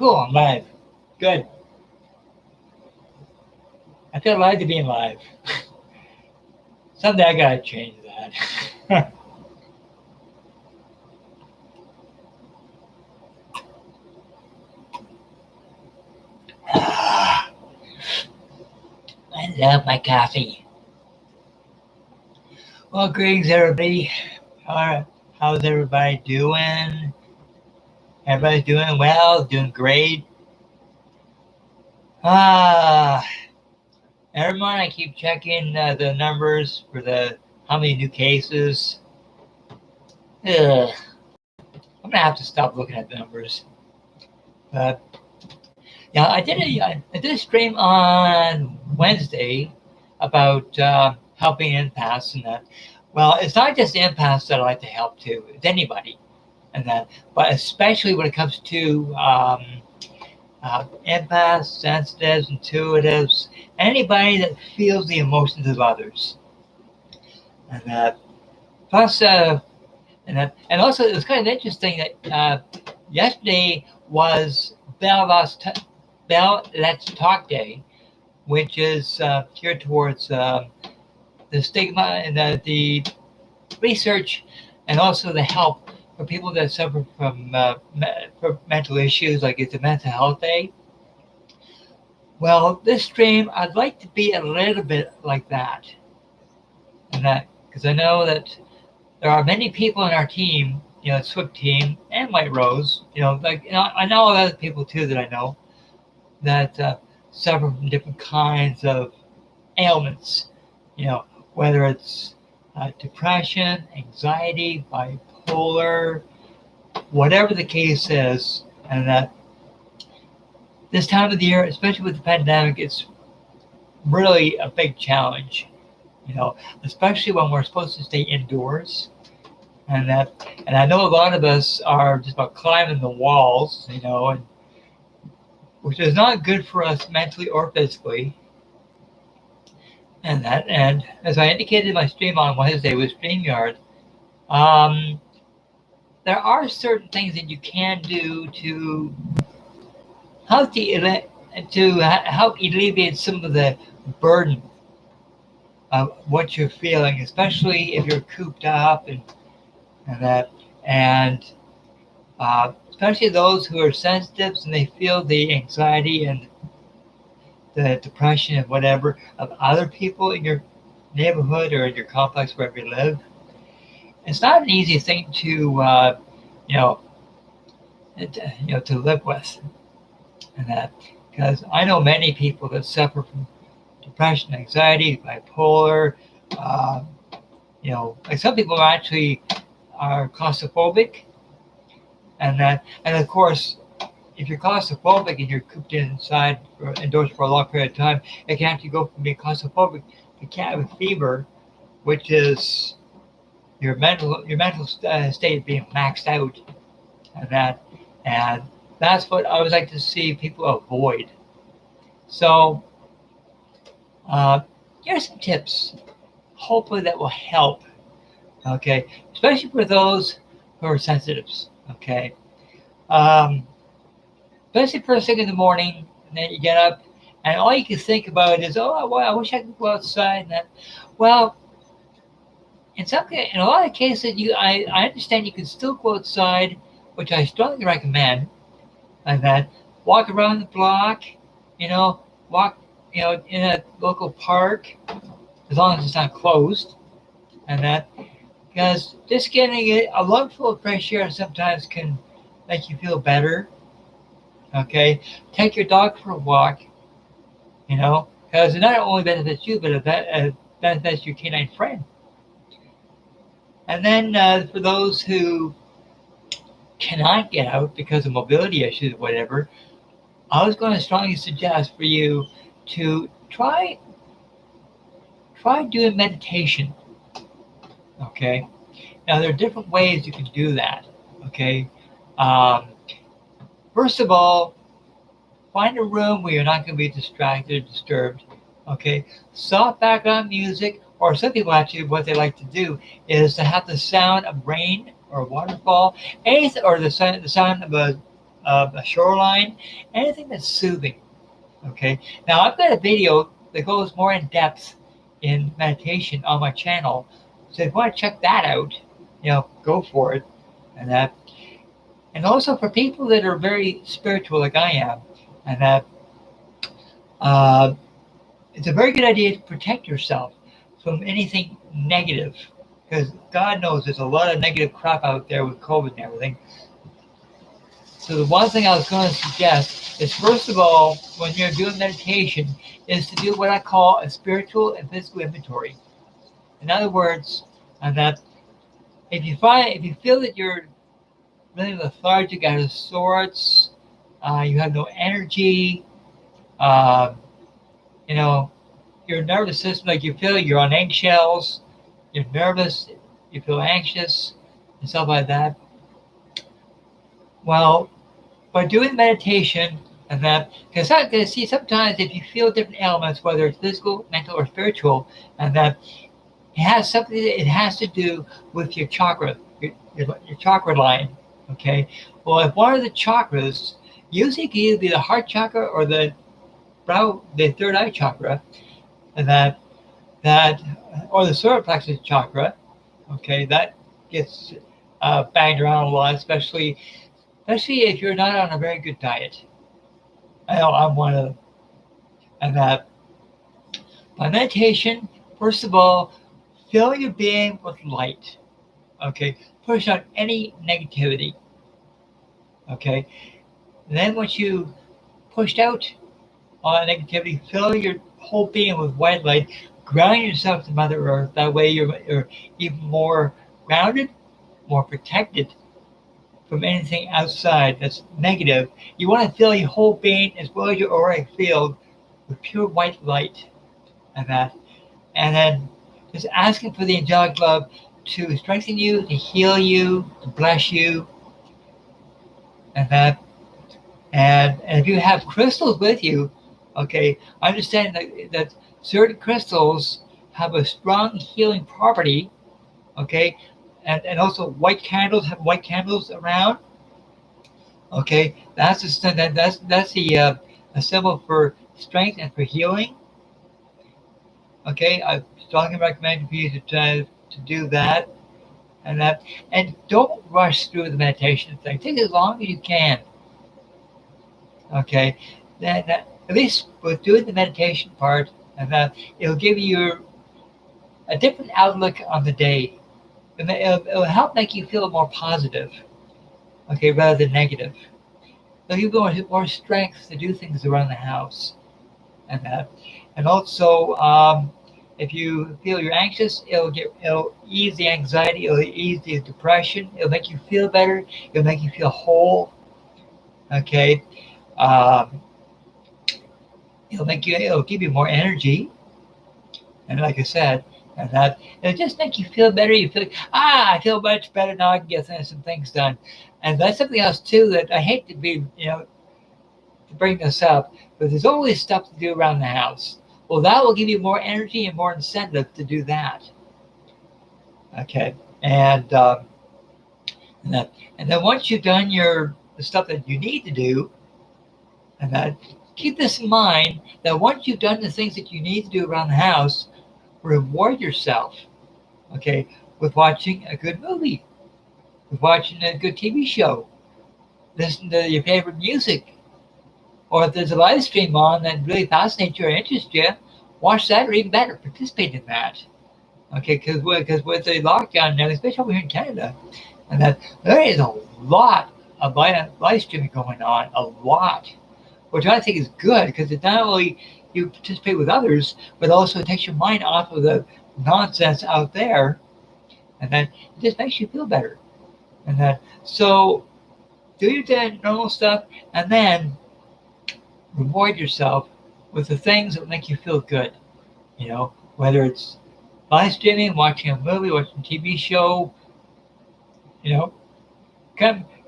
Cool, I'm live. Good. I feel alive to being live. Someday I gotta change that. I love my coffee. Well, greetings, everybody. How's everybody doing? Everybody's doing well, doing great. Every morning I keep checking the numbers for how many new cases. Ugh. I'm gonna have to stop looking at the numbers. But yeah, I did a stream on Wednesday about helping empaths and that. Well, it's not just empaths that I like to help too. It's anybody and that, but especially when it comes to empaths, sensitives, intuitives, anybody that feels the emotions of others. And that, plus, and also it was kind of interesting that yesterday was Bell Let's Talk Day, which is geared towards the stigma and the research and also the help for people that suffer from mental issues, like it's a mental health day. Well, this stream, I'd like to be a little bit like that. And that, because I know that there are many people in our team, SWYPT team and White Rose, I know other people too that I know that suffer from different kinds of ailments, whether it's depression, anxiety, bipolar, whatever the case is, and that this time of the year, especially with the pandemic, it's really a big challenge, especially when we're supposed to stay indoors. And I know a lot of us are just about climbing the walls, and which is not good for us mentally or physically. And as I indicated in my stream on Wednesday with StreamYard, there are certain things that you can do to help alleviate some of the burden of what you're feeling, especially if you're cooped up and especially those who are sensitives and they feel the anxiety and the depression and whatever of other people in your neighborhood or in your complex wherever you live. It's not an easy thing to live with, and that, because I know many people that suffer from depression, anxiety, bipolar. Like some people actually are claustrophobic, and of course, if you're claustrophobic and you're cooped inside or indoors for a long period of time, it can actually go from being claustrophobic to cabin fever, which is your mental state being maxed out, and that's what I would like to see people avoid. So here's some tips, hopefully that will help. Okay, especially for those who are sensitives. Okay, especially first thing in the morning, and then you get up, and all you can think about is, oh, well, I wish I could go outside. And that, well, in a lot of cases, I understand you can still go outside, which I strongly recommend. And that, walk around the block, walk, in a local park, as long as it's not closed, and that, because just getting a lungful of fresh air sometimes can make you feel better. Okay, take your dog for a walk, because it not only benefits you, but it benefits your canine friend. And then for those who cannot get out because of mobility issues or whatever, I was going to strongly suggest for you to try doing meditation. Okay, now there are different ways you can do that. Okay, first of all, find a room where you're not going to be distracted or disturbed. Okay, soft background music, or some people actually what they like to do is to have the sound of rain or a waterfall, or the sound of a shoreline, anything that's soothing. Okay. Now I've got a video that goes more in depth in meditation on my channel. So if you want to check that out, go for it. And that, and also for people that are very spiritual like I am, and that uh, it's a very good idea to protect yourself from anything negative, because God knows there's a lot of negative crap out there with COVID and everything. So the one thing I was going to suggest is, first of all, when you're doing meditation, is to do what I call a spiritual and physical inventory. In other words, and that if you feel that you're really lethargic, out of sorts, you have no energy, your nervous system, like you feel you're on eggshells, you're nervous, you feel anxious, and stuff like that. Well, by doing meditation and that, because sometimes if you feel different elements, whether it's physical, mental, or spiritual, and that it has to do with your chakra, your chakra line. Okay. Well, if one of the chakras, usually it can either be the heart chakra or the third eye chakra, and that or the solar plexus chakra. Okay, that gets banged around a lot, especially if you're not on a very good diet. I know I'm one of them. And that by meditation, first of all, fill your being with light. Okay, push out any negativity. Okay, and then once you pushed out all negativity, fill your whole being with white light, ground yourself to Mother Earth. That way you're even more grounded, more protected from anything outside that's negative. You want to fill your whole being as well as your auric field with pure white light, and then just asking for the angelic love to strengthen you, to heal you, to bless you, and if you have crystals with you, okay, understand that certain crystals have a strong healing property, okay, and also white candles around, okay. That's a symbol for strength and for healing. Okay, I strongly recommend for you to do that, and don't rush through the meditation thing. Take as long as you can. Okay, then at least with doing the meditation part, and it'll give you a different outlook on the day. It'll help make you feel more positive, okay, rather than negative. So you go into more strength to do things around the house, and also if you feel you're anxious, it'll ease the anxiety, it'll ease the depression, it'll make you feel better, it'll make you feel whole, okay. It'll give you more energy, and like I said, and it'll just make you feel better. You feel I feel much better now. I can get some things done, and that's something else too that I hate to be to bring this up, but there's always stuff to do around the house. Well, that will give you more energy and more incentive to do that. Okay, and then once you've done the stuff that you need to do, and keep this in mind that once you've done the things that you need to do around the house, reward yourself, okay, with watching a good movie, with watching a good TV show, listen to your favorite music, or if there's a live stream on that really fascinates you or interests you, watch that, or even better, participate in that, okay, because with the lockdown now, especially over here in Canada, and there is a lot of live streaming going on, a lot, which I think is good, because it not only you participate with others, but also it takes your mind off of the nonsense out there, and then it just makes you feel better. And so do your normal stuff, and then reward yourself with the things that make you feel good. Whether it's live streaming, watching a movie, watching a TV show,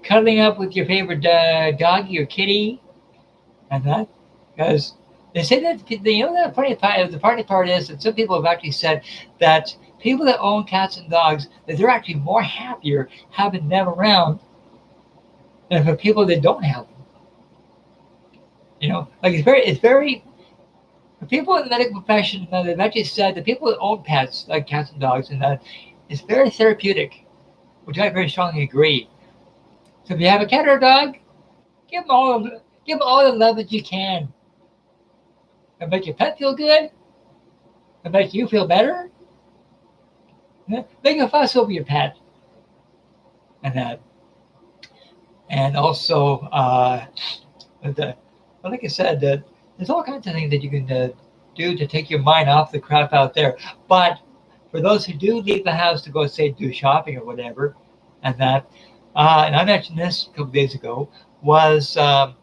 cuddling up with your favorite doggy or kitty, and because they say that the funny part is that some people have actually said that people that own cats and dogs, that they're actually more happier having them around than for people that don't have them. Like it's very, for people in the medical profession, they've actually said that people that own pets, like cats and dogs, and that it's very therapeutic, which I very strongly agree. So if you have a cat or a dog, give them all the love that you can. And make your pet feel good, and make you feel better. Make a fuss over your pet, and that, and also, like I said, there's all kinds of things that you can do to take your mind off the crap out there. But for those who do leave the house to go, say, do shopping or whatever, and that, and I mentioned this a couple days ago, was that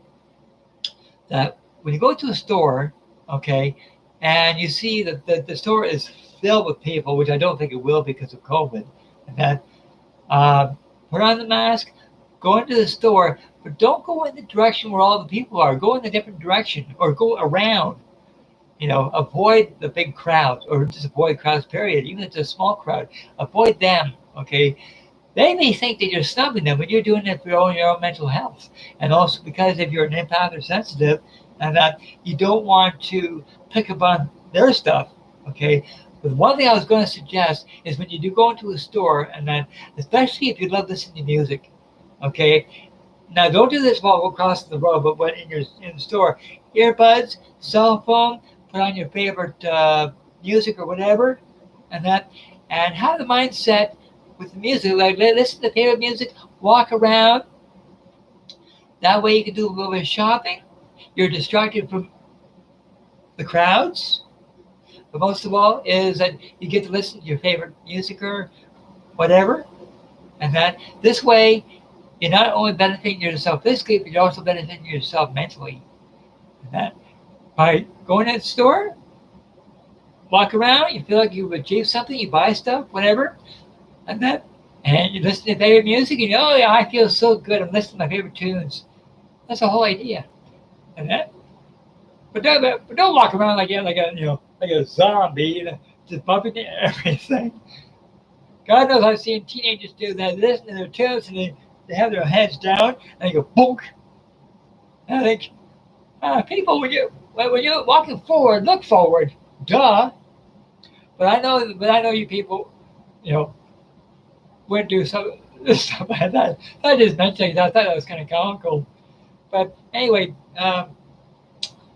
when you go to a store, okay, and you see that the store is filled with people, which I don't think it will because of COVID, and that, put on the mask, go into the store, but don't go in the direction where all the people are. Go in a different direction or go around. Avoid the big crowds, or just avoid crowds, period. Even if it's a small crowd, avoid them, okay? They may think that you're snubbing them, but you're doing it for your own mental health. And also because if you're an empath or sensitive, and that you don't want to pick up on their stuff, okay? But one thing I was going to suggest is when you do go into a store, and then especially if you love listening to music, okay? Now don't do this while we're crossing the road, but when in the store, earbuds, cell phone, put on your favorite music or whatever, and have the mindset with the music, like listen to favorite music, walk around. That way you can do a little bit of shopping. You're distracted from the crowds. But most of all is that you get to listen to your favorite music or whatever. And this way, you're not only benefiting yourself physically, but you're also benefiting yourself mentally. And by going to the store, walk around, you feel like you've achieved something, you buy stuff, whatever, and you listen to favorite music, and oh yeah, I feel so good, I'm listening to my favorite tunes. That's the whole idea. But don't walk around like a zombie, just bumping into everything. God knows I've seen teenagers do that, listen to their tunes, and they have their heads down, and they go bonk. And I think, people, when you're walking forward, look forward, duh. But I know you people, wouldn't do stuff like that. I just mentioned that. I thought that was kind of comical. But anyway,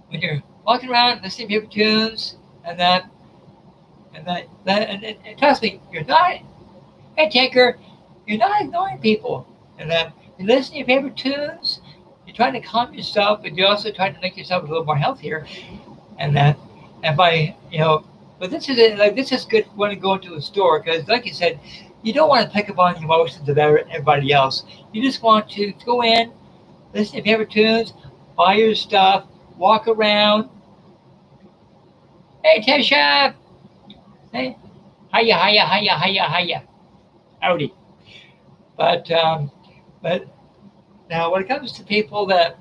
when you're walking around listening to favorite tunes and trust me, you're not. Hey, Tinker, you're not ignoring people. And you listen to your favorite tunes. You're trying to calm yourself, but you're also trying to make yourself a little more healthier. And by but this is good when you go into a store because, like you said, you don't want to pick up on the emotions of everybody else. You just want to go in, listen to your favorite tunes, buy your stuff, walk around. Hey, Tasha. Hey, hiya. Howdy. But now when it comes to people that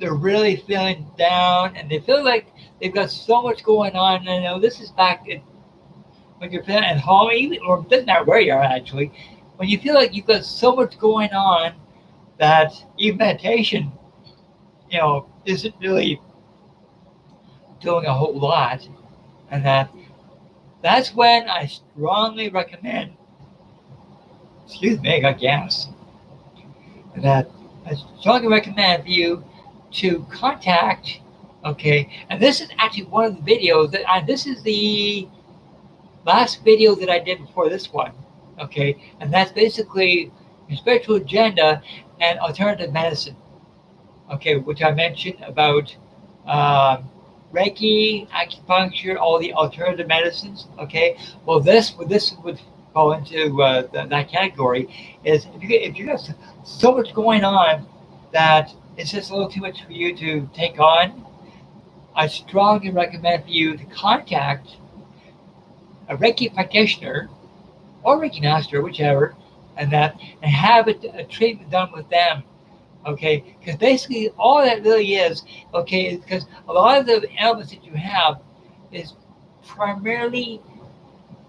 they're really feeling down and they feel like they've got so much going on, and this is back when you're feeling at home, or it doesn't matter where you are actually, when you feel like you've got so much going on that even meditation, isn't really doing a whole lot, and that's when I strongly recommend. Excuse me, I got gas. And I strongly recommend for you to contact. Okay, and this is actually one of the videos this is the last video that I did before this one. Okay, and that's basically your spiritual agenda and alternative medicine. Okay, which I mentioned about Reiki, acupuncture, all the alternative medicines. Okay, well this would fall into that category. Is if you got so much going on that it's just a little too much for you to take on, I strongly recommend for you to contact a Reiki practitioner or Reiki master, whichever, and have a treatment done with them. Okay, because basically all that really is, okay, is because a lot of the ailments that you have is primarily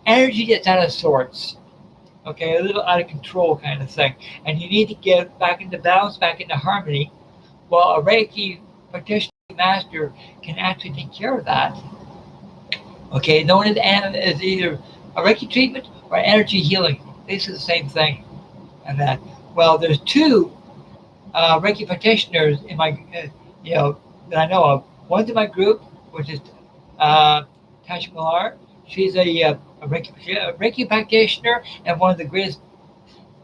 energy that's out of sorts. Okay, a little out of control kind of thing, and you need to get back into balance, back into harmony. well, a Reiki practitioner master can actually take care of that. Okay, known as either a Reiki treatment or energy healing. This is the same thing. And that, well, there's two Reiki practitioners in my, that I know of. One's in my group, which is Tasha Mellor. She's a Reiki practitioner and one of the greatest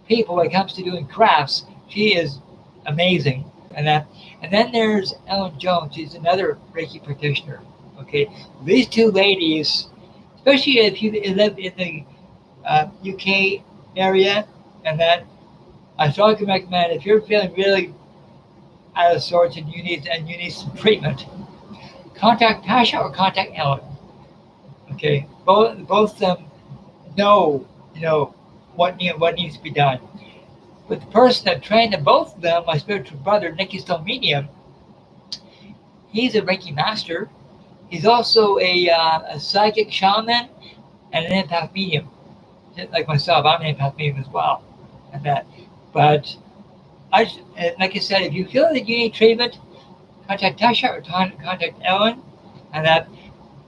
people when it comes to doing crafts. She is amazing. And then there's Ellen Jones. She's another Reiki practitioner. Okay, these two ladies, especially if you live in the UK area, and that I strongly recommend if you're feeling really out of sorts and you need some treatment, contact Tasha or contact Ellen. Okay, both of them know what needs to be done. But the person that trained them, both of them, my spiritual brother, Nicky Stone Medium, he's a Reiki master. He's also a psychic shaman and an empath medium. Just like myself, I'm an empath medium as well. But like I said, if you feel that you need treatment, contact Tasha or contact Ellen, and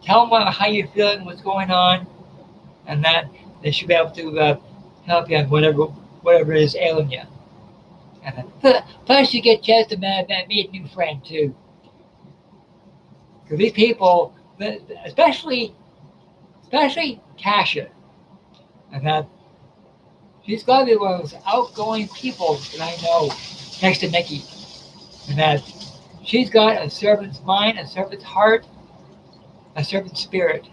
tell them how you're feeling, what's going on, and they should be able to help you on whatever is ailing you. And plus, you get a chance to meet a new friend too. Because these people, especially Tasha, and she's got to be one of those outgoing people that I know next to Nikki. And she's got a servant's mind, a servant's heart, a servant's spirit.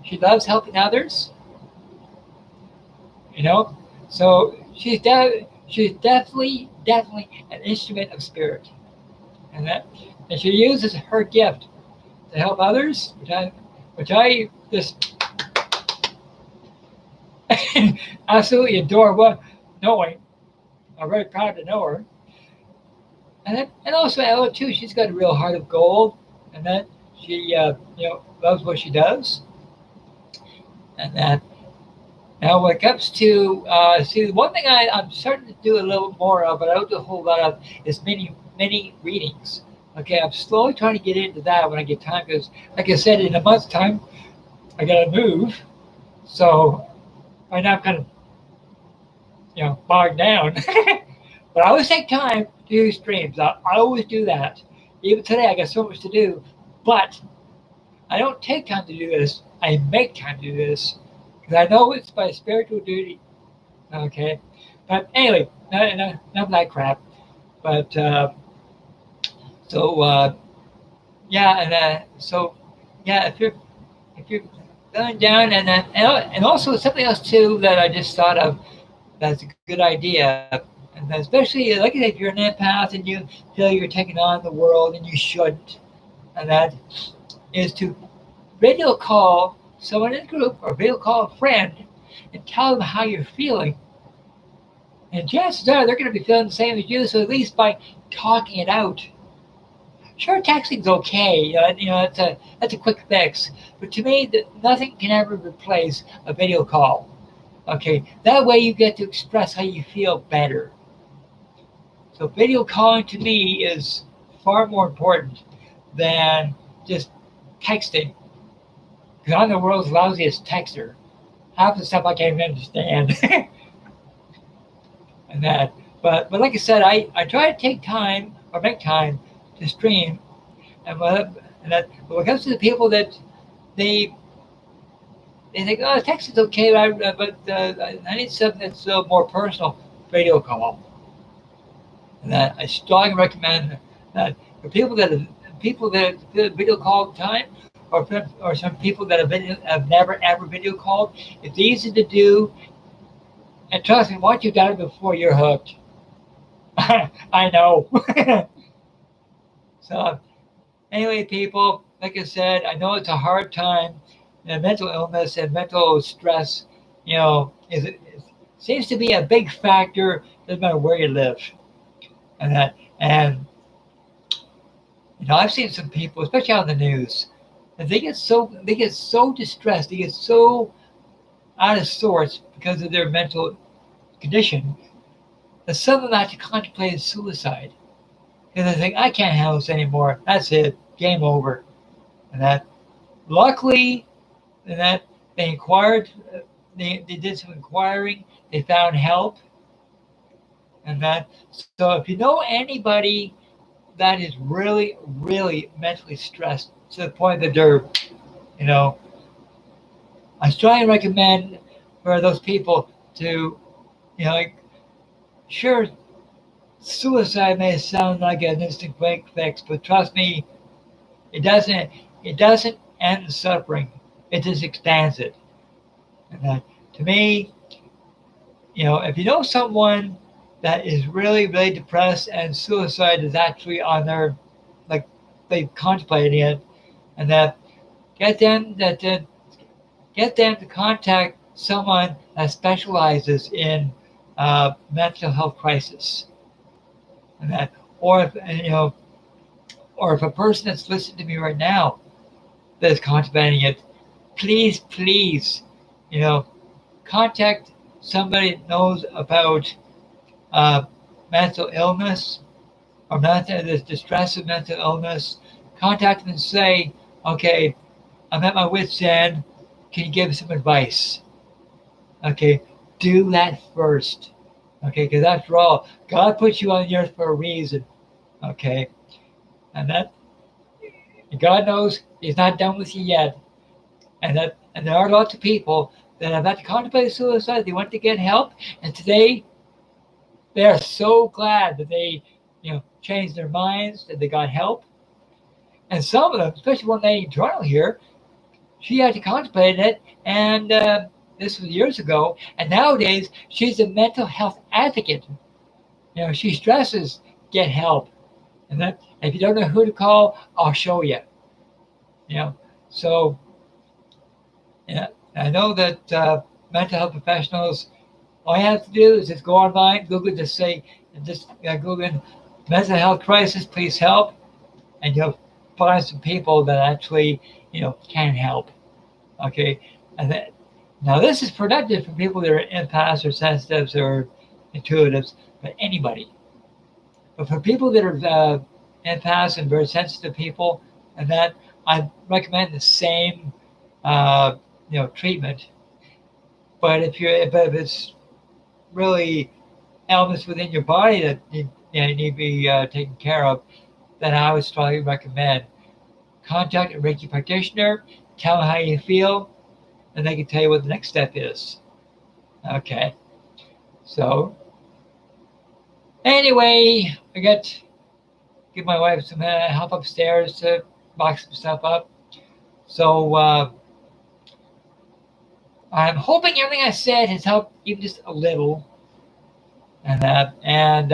She loves helping others. So she's definitely an instrument of spirit. And she uses her gift to help others, which I just absolutely adore knowing. I'm very proud to know her. And also Ella too, she's got a real heart of gold, and she loves what she does. And now when it comes to one thing I'm starting to do a little more of, but I don't do a whole lot of, is mini readings. Okay, I'm slowly trying to get into that when I get time, because like I said, in a month's time I gotta move. So right now I'm kind of bogged down. But I always take time to do streams. I always do that. Even today I got so much to do, but I don't take time to do this. I make time to do this because I know it's my spiritual duty. Okay, but anyway, none of that crap. But if you're going down, and also something else too that I just thought of that's a good idea, and especially like I said, if you're an empath and you feel you're taking on the world and you shouldn't, and that is to video call someone in the group or video call a friend and tell them how you're feeling. And chances are they're going to be feeling the same as you, so at least by talking it out. Sure, texting's okay. That's a quick fix. But to me, nothing can ever replace a video call. Okay, that way you get to express how you feel better. So video calling to me is far more important than just texting. Because I'm the world's lousiest texter. Half the stuff I can't even understand. But like I said, I try to take time or make time to stream, and when it comes to the people that they think, oh, text is okay, but I need something that's a more personal, video call. And I strongly recommend that for people that video call all the time, or some people that have never ever video called, it's easy to do. And trust me, once you've done it before, you're hooked. I know. So anyway, people, like I said, I know it's a hard time. Mental illness and mental stress, it seems to be a big factor, doesn't matter where you live. And I've seen some people, especially on the news, that they get so distressed, they get so out of sorts because of their mental condition, that some of them actually contemplated suicide. because I think I can't handle this anymore. That's it, game over. And that, luckily, and that they inquired, they did some inquiring, they found help, and that. So if you know anybody that is really, really mentally stressed to the point that they're, you know, I strongly recommend for those people to, like, sure, suicide may sound like an instant quick fix, but trust me, it doesn't. It doesn't end the suffering. It just expands it. And that, to me, if you know someone that is really, really depressed and suicide is actually on their, like, they contemplating it, and that get them that get them to contact someone that specializes in mental health crisis, and that, or if or if a person that's listening to me right now that is contemplating it, please, please, contact somebody that knows about mental illness or the distress of mental illness. Contact them and say, okay, I'm at my wit's end. Can you give some advice? Okay, do that first. Okay, because after all, God put you on the earth for a reason. Okay, and God knows He's not done with you yet. And there are lots of people that have had to contemplate suicide. They went to get help, and today they are so glad that they, changed their minds, that they got help. And some of them, especially one lady in Toronto here, she had to contemplate it, and this was years ago. And nowadays, she's a mental health advocate. She stresses, get help. And that, if you don't know who to call, I'll show you. So, I know that mental health professionals, all you have to do is just go online, Google, Google in mental health crisis, please help, and you'll find some people that actually, can help. Okay, and then, now this is productive for people that are empaths or sensitives or intuitives, but anybody. But for people that are empaths and very sensitive people, and that, I recommend the same, treatment. But if it's really elements within your body that need to be taken care of, then I would strongly recommend contact a Reiki practitioner, tell them how you feel, and they can tell you what the next step is. Okay. So anyway, I got to give my wife some help upstairs to box some stuff up. So I'm hoping everything I said has helped even just a little. And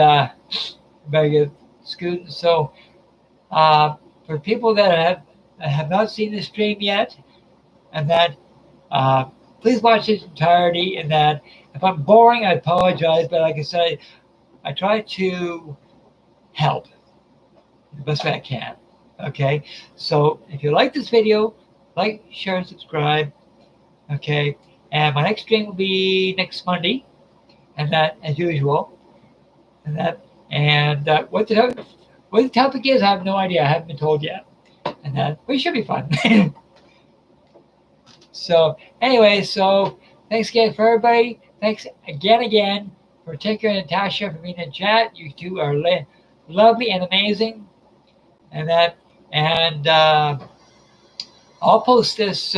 very good students. So for people that have not seen the stream yet, and that please watch its entirety. And that if I'm boring, I apologize. But like I said, I try to help the best way I can. Okay. So if you like this video, like, share, and subscribe. Okay. And my next stream will be next Monday. And that, as usual. And what the topic is, I have no idea. I haven't been told yet. But it should be fun. So anyway, thanks again for everybody. Thanks again for Tinker and Tasha for being in chat. You two are lovely and amazing. And I'll post this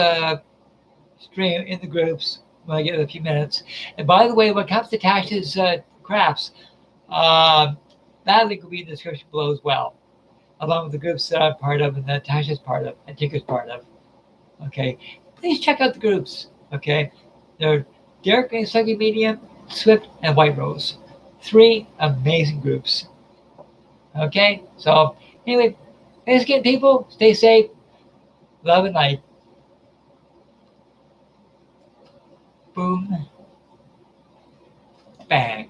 stream in the groups when I get a few minutes. And by the way, when it comes to Tasha's crafts, that link will be in the description below as well, along with the groups that I'm part of and that Tasha's part of and Tinker's part of. Okay, please check out the groups. Okay, they're Derek and Psychic Medium, SWYPT, and White Rose. 3 amazing groups. Okay, so anyway, thanks again, people. Stay safe. Love and light. Boom. Bang.